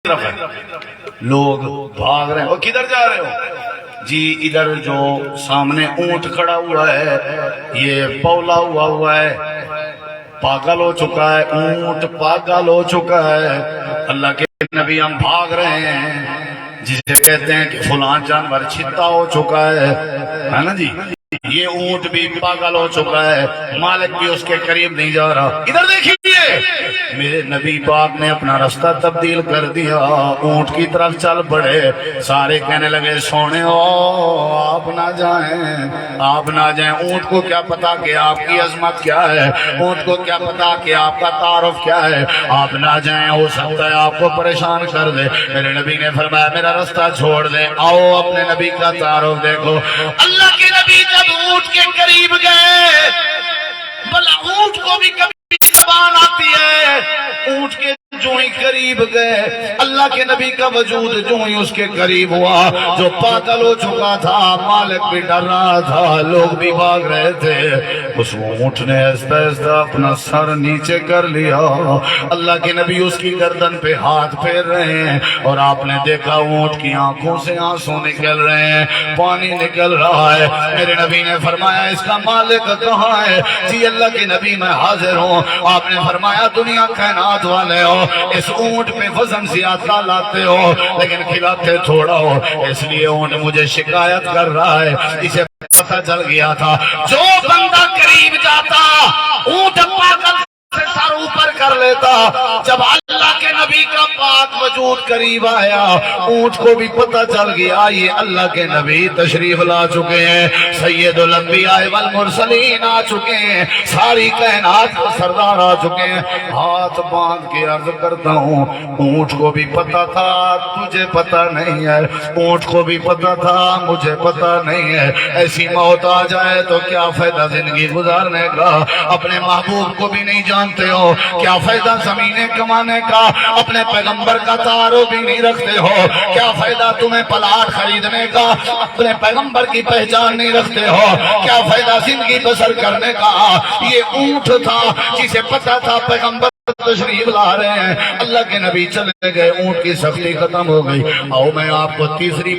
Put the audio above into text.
طرف ہے، لوگ بھاگ رہے ہیں، وہ کدھر جا رہے ہو؟ جی ادھر جو سامنے اونٹ کھڑا ہوا ہے یہ پولا ہوا ہے، پاگل ہو چکا ہے، اونٹ پاگل ہو چکا ہے۔ اللہ کے نبی ہم بھاگ رہے ہیں، جسے کہتے ہیں کہ فلاں جانور چھتا ہو چکا ہے نا جی، یہ اونٹ بھی پاگل ہو چکا ہے، مالک بھی اس کے قریب نہیں جا رہا۔ ادھر دیکھیے میرے نبی پاک نے اپنا راستہ تبدیل کر دیا، اونٹ کی طرف چل پڑے۔ سارے کہنے لگے سونے ہو آپ نہ جائیں، آپ نہ جائیں۔ اونٹ کو کیا پتا کہ آپ کی عظمت کیا ہے، اونٹ کو کیا پتا کہ آپ کا تعارف کیا ہے، آپ نہ جائیں، ہو سکتا ہے آپ کو پریشان کر دے۔ میرے نبی نے فرمایا میرا راستہ چھوڑ دیں، آؤ اپنے نبی کا تعارف دیکھو۔ اللہ کے نبی جب اونٹ کے قریب گئے، بھلا اونٹ کو بھی کبھی زبان آتی ہے، اونٹ کے جو ہی قریب گئے، اللہ کے نبی کا وجود جو ہی اس کے قریب ہوا، جو پاگل ہو چکا تھا، مالک بھی ڈر رہا تھا، لوگ بھی بھاگ رہے تھے، اس اونٹ نے ایسا اپنا سر نیچے کر لیا۔ اللہ کے نبی اس کی گردن پہ ہاتھ پھیر رہے ہیں، اور آپ نے دیکھا اونٹ کی آنکھوں سے آنسو نکل رہے ہیں، پانی نکل رہا ہے۔ میرے نبی نے فرمایا اس کا مالک کہاں ہے؟ جی اللہ کے نبی میں حاضر ہوں۔ آپ نے فرمایا دنیا کائنات والے ہو، اس اونٹ پہ وزن زیادہ لاتے ہو لیکن کھلاتے تھوڑا ہو، اس لیے اونٹ مجھے شکایت کر رہا ہے۔ اسے پتہ چل گیا تھا جو بندہ قریب جاتا اونٹ پاگل سے سر اوپر کر لیتا۔ جب اللہ کے نبی کا پاک وجود قریب آیا، اونٹ کو بھی پتہ چل گیا یہ اللہ کے نبی تشریف لا چکے ہیں، سید الانبیاء والمرسلین آ چکے ہیں، ساری کائنات کا سردار آ چکے ہیں۔ ہاتھ باندھ کے عرض کرتا ہوں اونٹ کو بھی پتہ تھا تجھے پتہ نہیں ہے، اونٹ کو بھی پتہ تھا مجھے پتہ نہیں ہے۔ ایسی موت آ جائے تو کیا فائدہ زندگی گزارنے کا، اپنے محبوب کو بھی نہیں جانتے ہو، کیا فائدہ زمینیں کمانے کا، اپنے پیغمبر کا تعارف بھی نہیں رکھتے ہو، کیا فائدہ تمہیں پلاٹ خریدنے کا، اپنے پیغمبر کی پہچان نہیں رکھتے ہو، کیا فائدہ زندگی بسر کرنے کا۔ یہ اونٹ تھا جسے پتہ تھا پیغمبر تشریف لا رہے ہیں، اللہ کے نبی چلے گئے، اونٹ کی سختی ختم ہو گئی۔ آؤ میں آپ کو تیسری